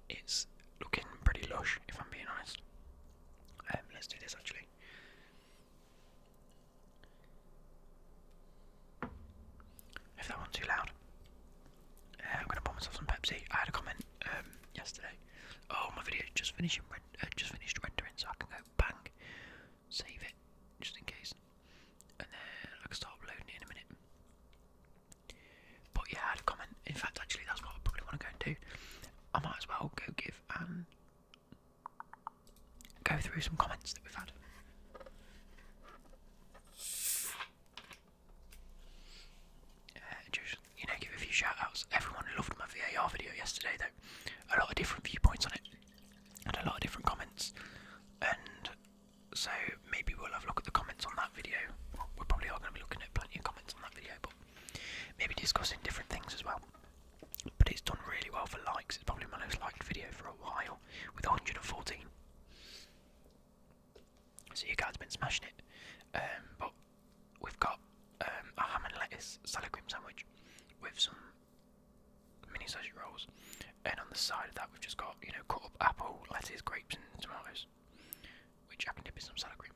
it's looking pretty lush, if I'm being honest. Let's do this actually. If that one's too loud. I'm going to pour myself some Pepsi. I had a comment yesterday. Oh, my video just finished rendering, so I can go bang, save it, just in case, and then I can start uploading it in a minute. But yeah, I had a comment. In fact, actually, that's what I probably want to go and do. I might as well go give and go through some comments that we've had. Just, give a few shout outs. Everyone loved my VAR video yesterday though. A lot of different viewpoints on it and a lot of different comments, and so maybe we'll have a look at the comments on that video. Well, we probably are going to be looking at plenty of comments on that video, but maybe discussing different things as well. But it's done really well for likes. It's probably my most liked video for a while with 114. So you guys have been smashing it. But we've got a ham and lettuce salad cream sandwich with some mini sausage rolls, and on the side of that we've just got cut up apple, lettuce, grapes and tomatoes, which I can dip in some salad cream.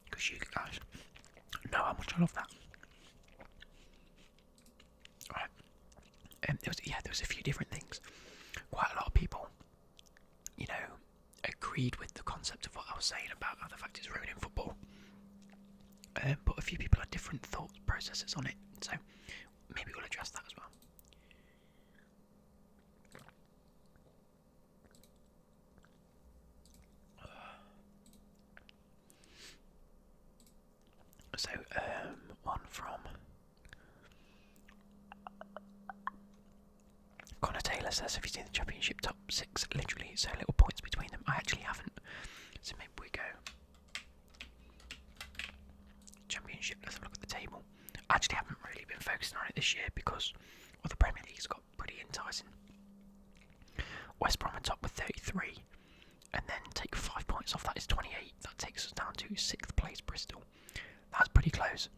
Because you guys know how much I love that. Right. There was a few different things. Quite a lot of people, agreed with the concept of what I was saying about how the fact it's ruining football. But a few people had different thought processes on it, so maybe we'll address that as well. So, one from Connor Taylor says, have you seen the Championship top 6? Literally so little points between them. I actually haven't, so maybe we go Championship. Let's have a look at the table. I actually haven't really been focusing on it this year because the Premier League's got pretty enticing. West Brom are top with 33, and then take 5 points off that is 28. That takes us down to 6th place Bristol. That's pretty close,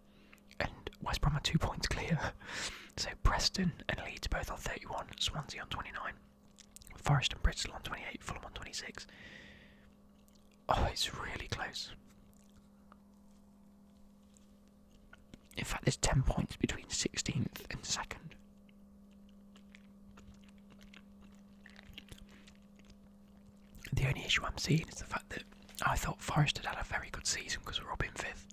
and West Brom are 2 points clear. So Preston and Leeds both on 31, Swansea on 29, Forest and Bristol on 28, Fulham on 26. Oh, it's really close. In fact, there's 10 points between 16th and 2nd. The only issue I'm seeing is the fact that I thought Forest had a very good season because we're up in 5th.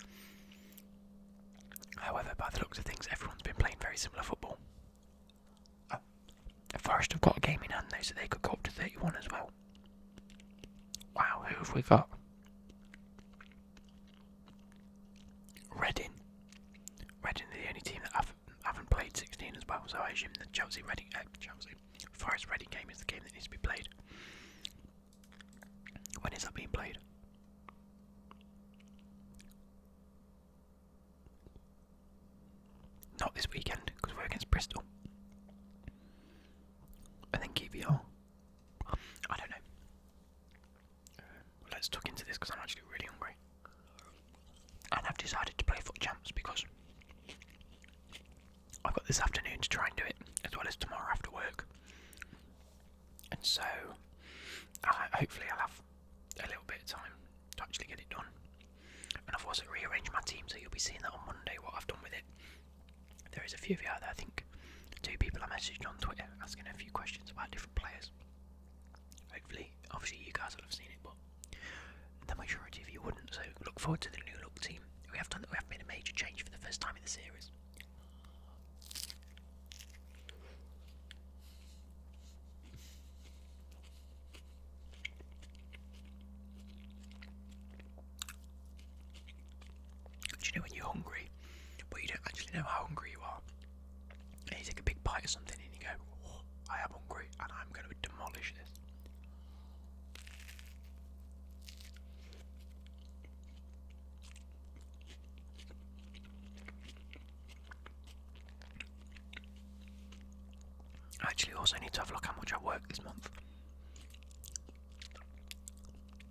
However, by the looks of things, everyone's been playing very similar football. Forest have got a game in hand though, so they could go up to 31 as well. Wow, who have we got? Reading. Reading are the only team that haven't played 16 as well, so I assume the Forest Reading game is the game that needs to be played. When is that being played? Not this weekend, because we're against Bristol. I think QPR. I don't know. Let's tuck into this because I'm actually really hungry. And I've decided to play Foot Champs because I've got this afternoon to try and do it, as well as tomorrow after work. And so, hopefully I'll have a little bit of time to actually get it done. And I've also rearranged my team, so you'll be seeing that on Monday, what I've done with it. There is a few of you out there, I think 2 people I messaged on Twitter asking a few questions about different players. Hopefully, obviously you guys will have seen it, but the majority of you wouldn't, so look forward to the new look team. We have made a major change for the first time in the series. Do you know when you're hungry, but you don't actually know how hungry you are? And you take a big bite of something and you go, oh, I am hungry and I'm going to demolish this. I actually also need to have a look how much I work this month.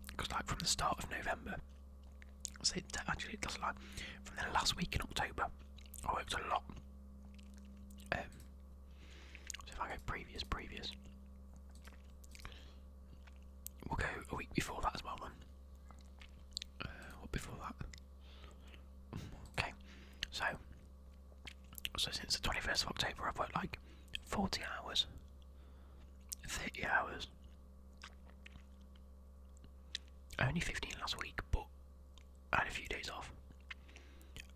Because like from the start of November, actually it does, like from the last week in October, I worked a lot. So if I go previous, we'll go a week before that as well then. What before that? Okay, so since the 21st of October I've worked like 40 hours, 30 hours, only 15 last week, but I had a few days off,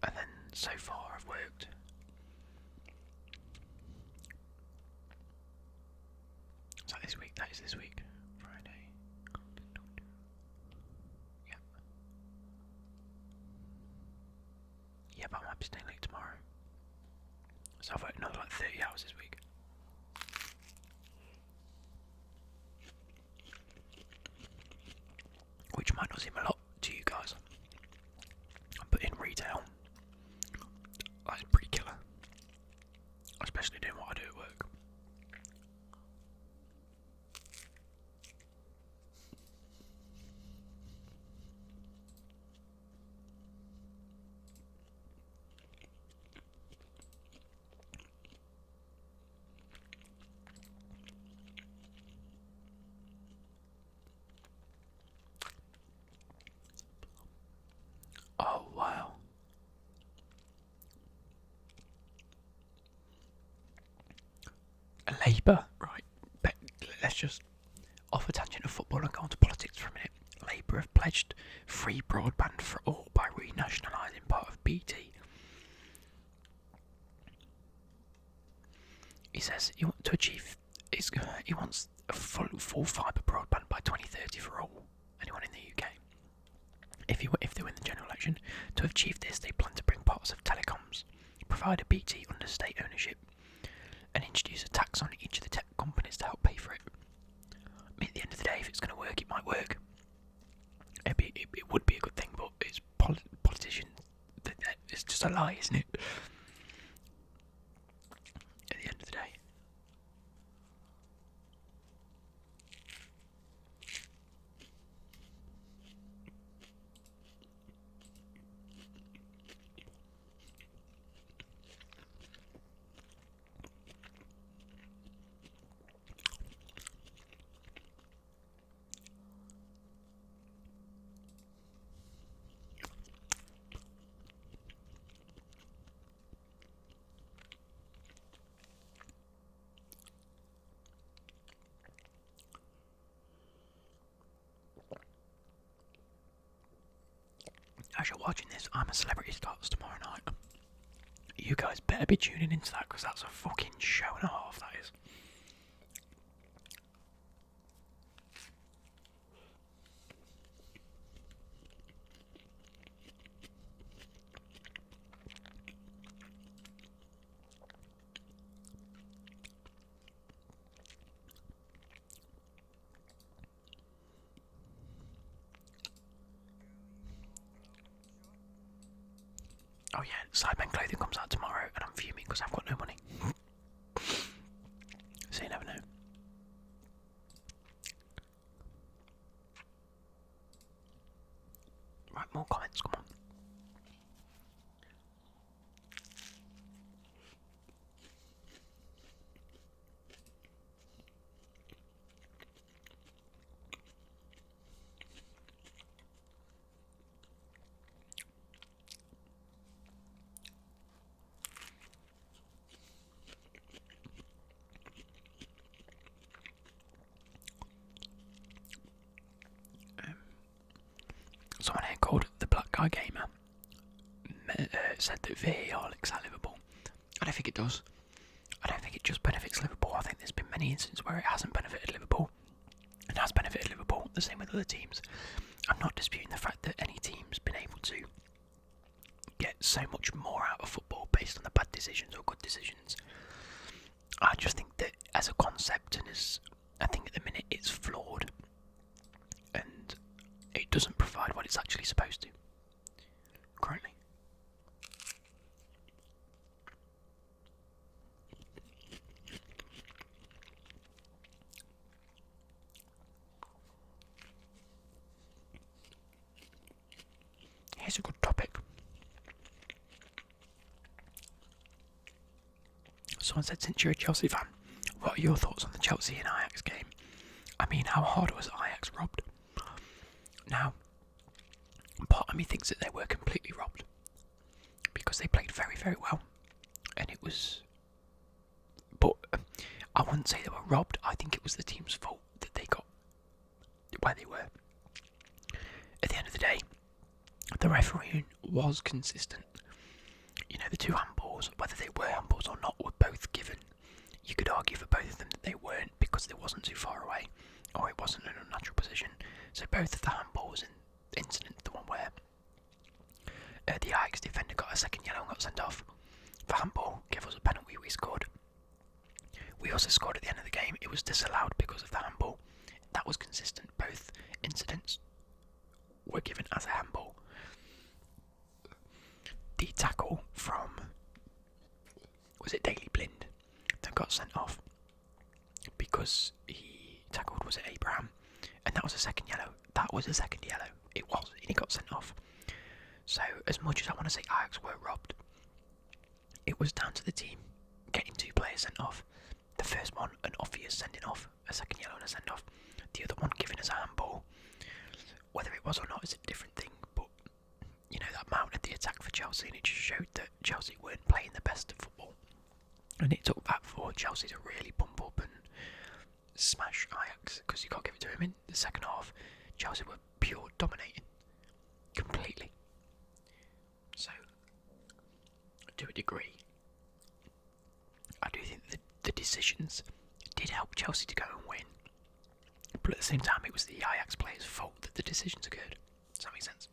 and then so far I've worked this week, that is this week, Friday, yeah, but I might be staying late tomorrow, so I've worked another like 30 hours this week. Which might not seem a lot to you guys, but in retail, that's pretty killer, especially doing what I do at work. Oh wow. Labour, right, let's just off a tangent of football and go on to politics for a minute. Labour have pledged free broadband for all by renationalising part of BT. He says he wants to achieve. He wants a full fibre broadband by 2030 for all, anyone in the UK. If they win the general election, to achieve this, they plan to bring parts of telecoms provider BT under state ownership and introduce a tax on each of the tech companies to help pay for it. I mean, at the end of the day, if it's going to work, it might work. It would be a good thing, but it's politicians. It's just a lie, isn't it? At the end of the day. As you're watching this, I'm a Celebrity starts tomorrow night. You guys better be tuning into that because that's a fucking show and a half, that is. Oh yeah, Sidemen Clothing comes out tomorrow and I'm fuming because I've got no money. So you never know. Right, more comments, come on. Someone here called the Black Guy Gamer said that VAR looks at Liverpool. I don't think it does. I don't think it just benefits Liverpool. I think there's been many instances where it hasn't benefited Liverpool and has benefited Liverpool. The same with other teams. I'm not disputing the fact that any team's been able to get so much more out of football based on the bad decisions or good decisions. I just think that as a concept and I think at the minute it's flawed and it doesn't provide what it's actually supposed to currently. Here's a good topic. Someone said, since you're a Chelsea fan, what are your thoughts on the Chelsea and Ajax game? I mean, how hard was Ajax robbed? Now, part of me thinks that they were completely robbed because they played very, very well, and it was. But I wouldn't say they were robbed. I think it was the team's fault that they got where they were. At the end of the day, the refereeing was consistent. You know, the two handballs, whether they were handballs or not, were both given. You could argue for both of them that they weren't because they wasn't too far away, or it wasn't an unnatural position. So both of the handballs in the incident, the one where the Ajax defender got a second yellow and got sent off for handball, gave us a penalty, we scored. We also scored at the end of the game. It was disallowed because of the handball. That was consistent. Both incidents were given as a handball. The tackle from, was it Daley Blind, that got sent off because he tackled, was it Abraham? And that was a second yellow. That was a second yellow. It was, and he got sent off. So as much as I want to say Ajax were robbed, it was down to the team getting two players sent off. The first one, an obvious sending off, a second yellow and a send off. The other one given as a handball. Whether it was or not is a different thing, but you know, that mounted the attack for Chelsea, and it just showed that Chelsea weren't playing the best of football. And it took that for Chelsea to really pump up and smash Ajax, because you can't give it to him in the second half. Chelsea were pure dominating, completely. So, to a degree, I do think that the decisions did help Chelsea to go and win. But at the same time, it was the Ajax players' fault that the decisions occurred. Does that make sense?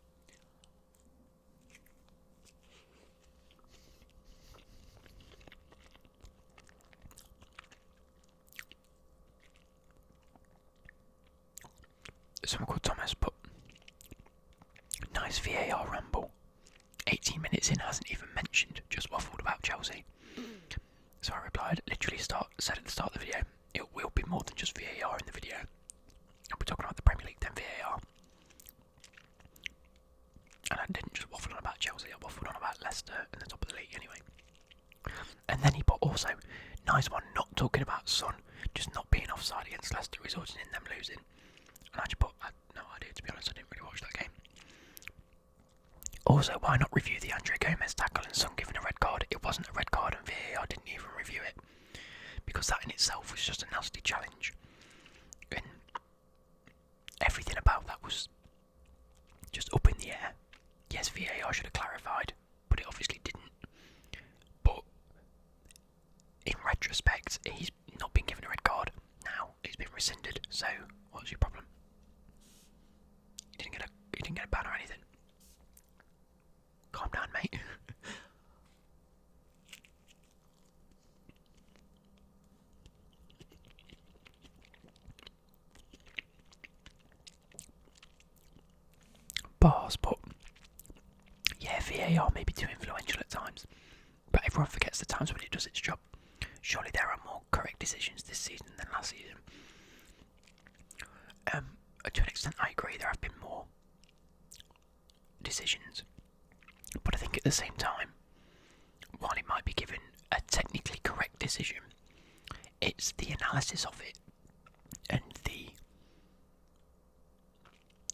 Someone called Thomas put, nice VAR ramble. 18 minutes in, hasn't even mentioned, just waffled about Chelsea. So I replied, literally said at the start of the video, it will be more than just VAR in the video. We're talking about the Premier League, then VAR. And I didn't just waffle on about Chelsea, I waffled on about Leicester and the top of the league anyway. And then he put also, nice one, not talking about Son, just not being offside against Leicester, resulting in them losing. And I just put, I had no idea, to be honest, I didn't really watch that game. Also, why not review the Andre Gomez tackle and Son given a red card? It wasn't a red card and VAR didn't even review it. Because that in itself was just a nasty challenge. And everything about that was just up in the air. Yes, VAR should have clarified, but it obviously didn't. But in retrospect, he's not been given a red card. Now it's been rescinded. So what's your problem? He didn't get a ban or anything. Calm down, mate. Bars, but yeah, VAR may be too influential at times, but everyone forgets the times when it does its job. Surely there are more correct decisions this season than last season. To an extent, I agree. There have been more decisions, but I think at the same time, while it might be given a technically correct decision, it's the analysis of it and the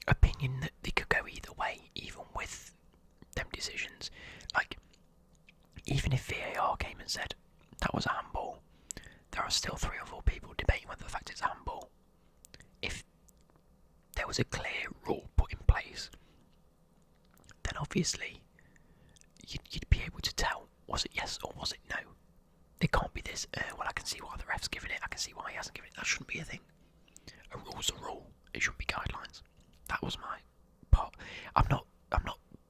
opinion that they could go either way, even with them decisions. Like, even if VAR came and said that was a handball, there are still 3 or 4 people debating whether the fact it's a handball. If there was a clear rule put in place, then obviously you'd be able to tell, was it yes or was it no? It can't be this, well, I can see why the ref's given it, I can see why he hasn't given it. That shouldn't be a thing. A rule's a rule. It shouldn't be guidelines. That was my part. I'm not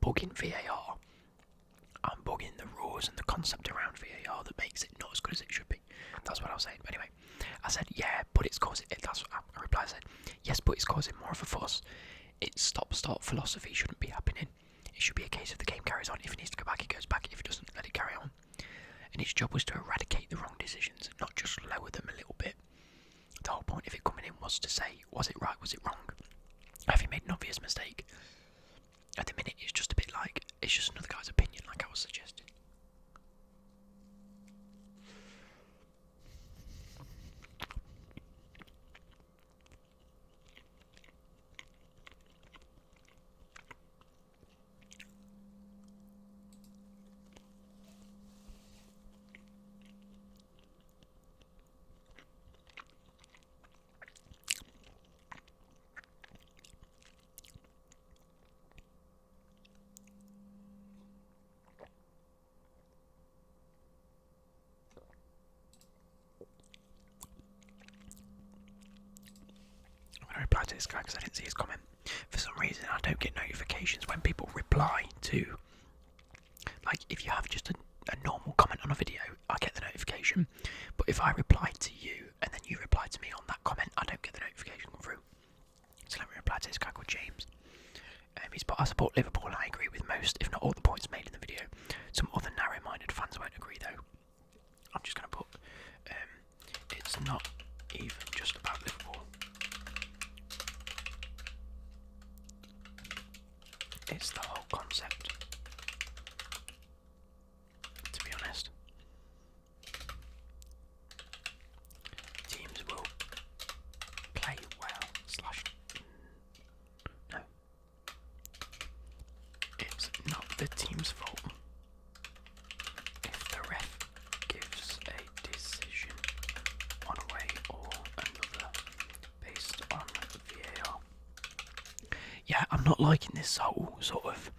bugging VAR. I'm bugging the rules and the concept around VAR that makes it not as good as it should be. That's what I was saying. But anyway, I said, yeah, but it's causing it. That's what I replied. I said, yes, but it's causing more of a fuss. Its stop-start philosophy shouldn't be happening. It should be a case of the game carries on. If it needs to go back, it goes back. If it doesn't, let it carry on. And its job was to eradicate the wrong decisions, not just lower them a little bit. The whole point of it coming in was to say, was it right, was it wrong? Have you made an obvious mistake? At the minute, it's just a bit like, it's just another guy's opinion, like I was suggesting. this guy because I didn't see his comment. For some reason, I don't get notifications when people reply to. Like, if you have just a normal comment on a video, I get the notification. But if I reply to you and then you reply to me on that comment, I don't get the notification come through. So let me reply to this guy called James. He's put, I support Liverpool and I agree with most, if not all, the points made in the video. Some other narrow-minded fans won't agree though. I'm just going to put, it's not even just about Liverpool. It's the whole concept, to be honest. Teams will play well, no. It's not the team's fault if the ref gives a decision one way or another based on VAR. Yeah, I'm not liking this whole sort of,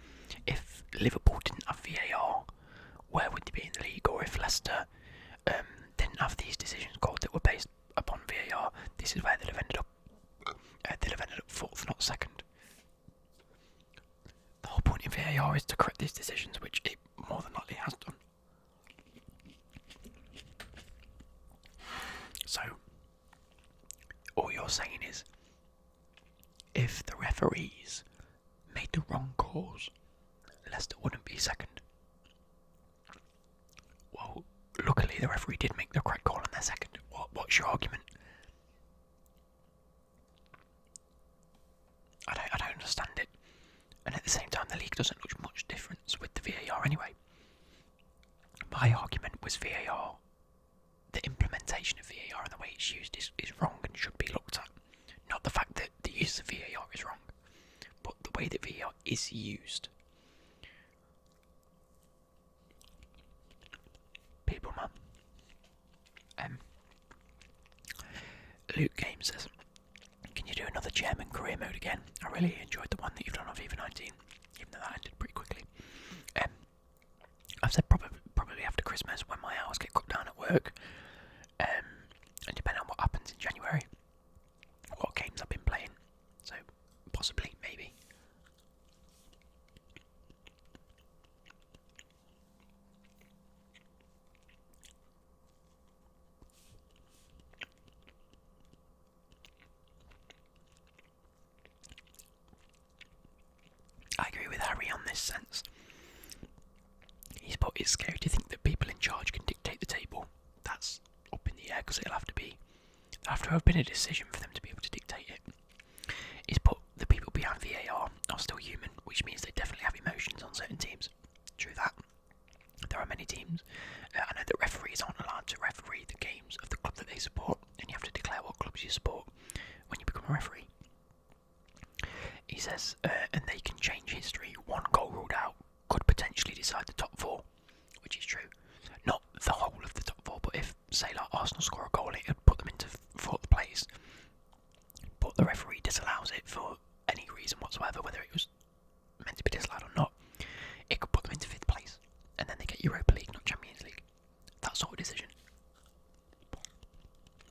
if Liverpool didn't have VAR, where would they be in the league? Or if Leicester didn't have these decisions called that were based upon VAR, this is where they'd have ended up. They'd have ended up fourth, not second. The whole point in VAR is to correct these decisions, which it more than likely has done. So, all you're saying is, if the referees made the wrong calls, Leicester wouldn't be second. Well, luckily the referee did make the correct call and they're second. What's your argument? I don't understand it. And at the same time, the league doesn't look much difference with the VAR anyway. My argument was VAR, the implementation of VAR and the way it's used is wrong and should be looked at. Not the fact that the use of VAR is wrong, but the way that VAR is used. People, man. Luke Game says, can you do another chairman career mode again? I really enjoyed the one that you've done on FIFA 19, even though that ended pretty quickly. I've said probably after Christmas when my hours get cut down at work, and depending on what happens in January, what games I've been playing, so possibly, maybe. I agree with Harry on this sense. It's scary to think that people in charge can dictate the table. That's up in the air because it'll have to have been a decision for them to be able to dictate it. He's put the people behind VAR are still human, which means they definitely have emotions on certain teams. True that. There are many teams. I know that referees aren't allowed to referee the games of the club that they support, and you have to declare what clubs you support when you become a referee. He says, and they can change history. One goal ruled out could potentially decide the top four, which is true. Not the whole of the top four, but if, say, like Arsenal score a goal, it would put them into fourth place. But the referee disallows it for any reason whatsoever, whether it was meant to be disallowed or not. It could put them into fifth place, and then they get Europa League, not Champions League. That sort of decision.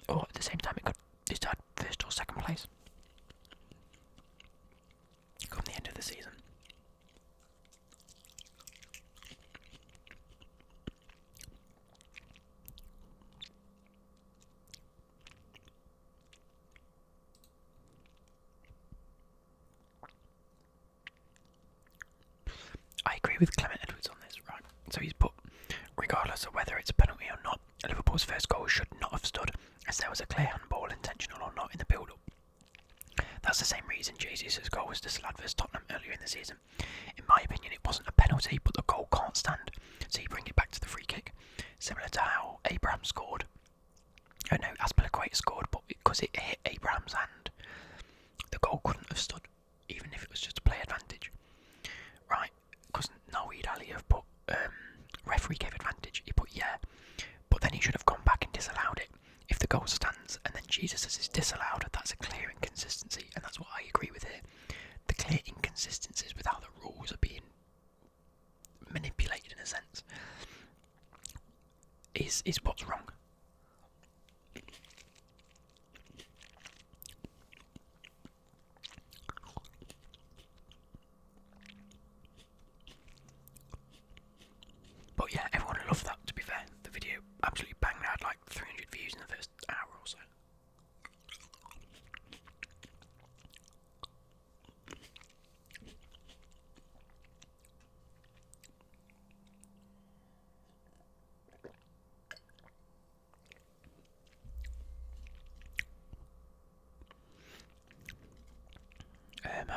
Or at the same time, it could decide first or second place come the end of the season. I agree with Clement Edwards on this, right? So he's put, regardless of whether it's a penalty or not, Liverpool's first goal should not have stood, as there was a clear handball, intentional or not, in the build-up. That's the same reason Jesus' goal was disallowed versus Tottenham earlier in the season. In my opinion, it wasn't a penalty, but the goal can't stand, so you bring it back to the free kick. Similar to how Abraham scored. Oh no, Aspilicueta scored, but because it hit Abraham's hand, the goal couldn't have stood, even if it was just a play advantage. Right, because Naweed Ali have put, referee gave advantage, he put yeah, but then he should have gone back and disallowed it. If the goal stands and then Jesus is disallowed, that's a clear inconsistency, and that's what I agree with here. The clear inconsistencies with how the rules are being manipulated in a sense is what's wrong.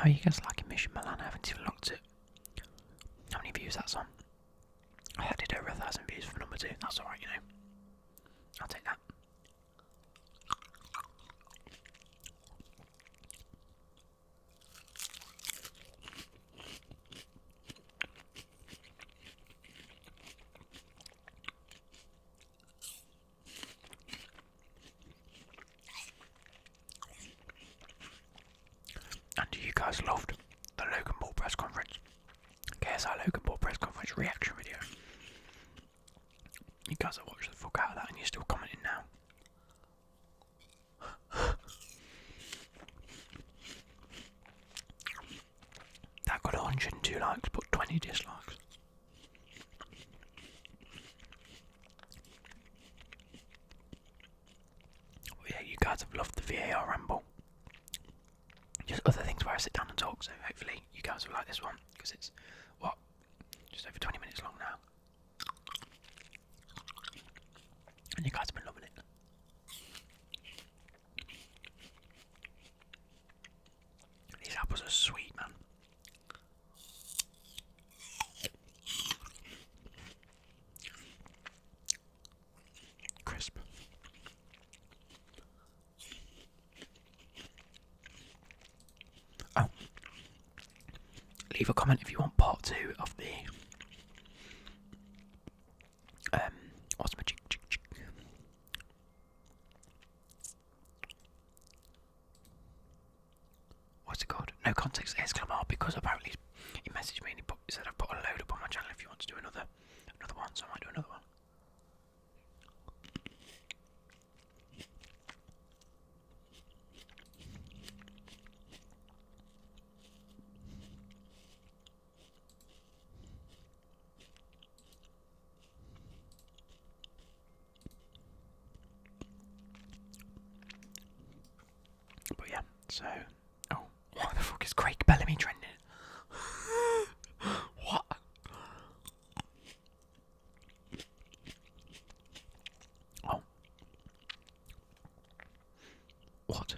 How are you guys liking Mission Milan? I haven't even looked at how many views that's on. I did over 1,000 views for number 2. That's alright, you know. I'll take that. And you guys loved the Logan Paul press conference. KSI Logan Paul press conference reaction video. You guys have watched the fuck out of that and you're still commenting now. That got 102 likes but 20 dislikes. Well, yeah, you guys have loved the VAR ramble. Just other things where I sit down and talk, so hopefully you guys will like this one, because it's, what, just over 20 minutes long now. And you guys have been loving it. These apples are sweet, man. Crisp. Oh. Leave a comment if you want part 2 of the what's my chick. What's it called? No context exclamation, because apparently he messaged me and he said I've put a load up on my channel if you want to do another one, so I might do another one. But yeah, so what the fuck is Craig Bellamy trending? What? Oh. What?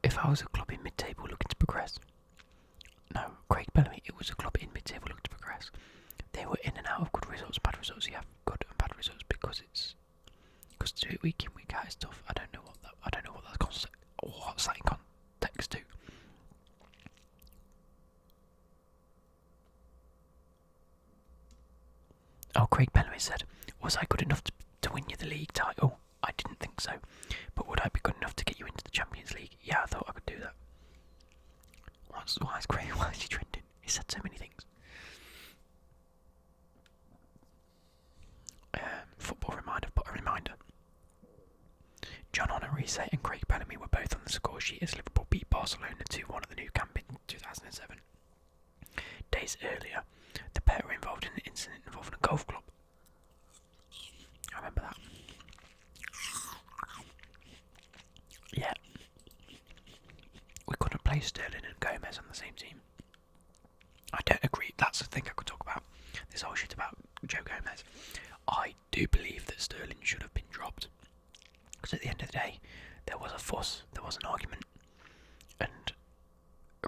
If I was a club in mid-table looking to progress. No, Craig Bellamy, it was a club in mid-table looking to progress. They were in and out of good results, bad results. You have good and bad results because to do it week in, week out is tough. I don't know what what's that in context to. Oh, Craig Bellamy said, was I good enough to win you the league title? I didn't think so. But would I be good enough to get you into the Champions League? Yeah, I thought I could do that. Why is Craig? Why is he trending? He said so many things. Football reminder, but a reminder. John Honorese and Craig Bellamy were both on the score sheet as Liverpool beat Barcelona 2-1 at the Nou Camp in 2007. Days earlier, the pair were involved in an incident involving a golf club. I remember that. Yeah. We couldn't play Sterling and Gomez on the same team. I don't agree. That's the thing I could talk about. This whole shit about Joe Gomez. I do believe that Sterling should have been dropped. Because at the end of the day, there was a fuss, there was an argument. And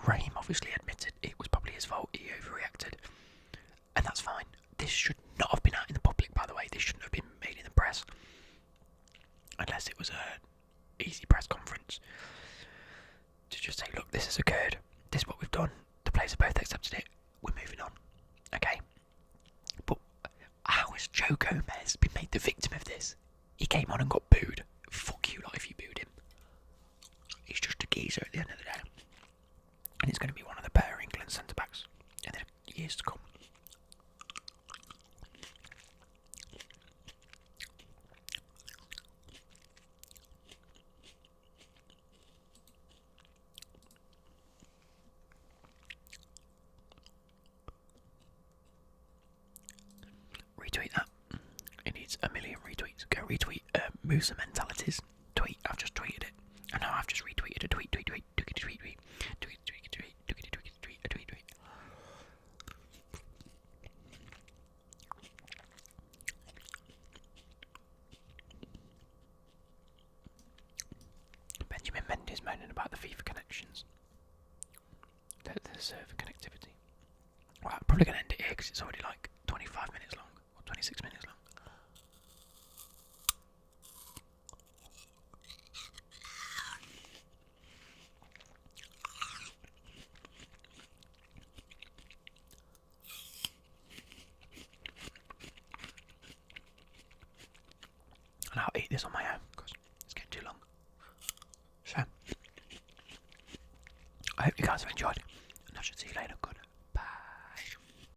Raheem obviously admitted it was probably his fault, he overreacted. And that's fine. This should not have been out in the public, by the way. This shouldn't have been made in the press. Unless it was a easy press conference. To just say, look, this has occurred. This is what we've done. The players have both accepted it. We're moving on. Okay? But how has Joe Gomez been made the victim of this? He came on and got booed. Fuck you lot if you booed him. He's just a geezer at the end of the day. And he's going to be one of the better England centre-backs in the years to come. Retweet that. It needs 1 million retweets. Go retweet Musa Mentalities tweet. I've just tweeted it. And now I've just retweeted a tweet. like the FIFA connections, the server connectivity. Well, I'm probably going to end it here because it's already like 25 minutes long, or 26 minutes long. And I'll eat this on my own because it's getting too long. So, I hope you guys have enjoyed.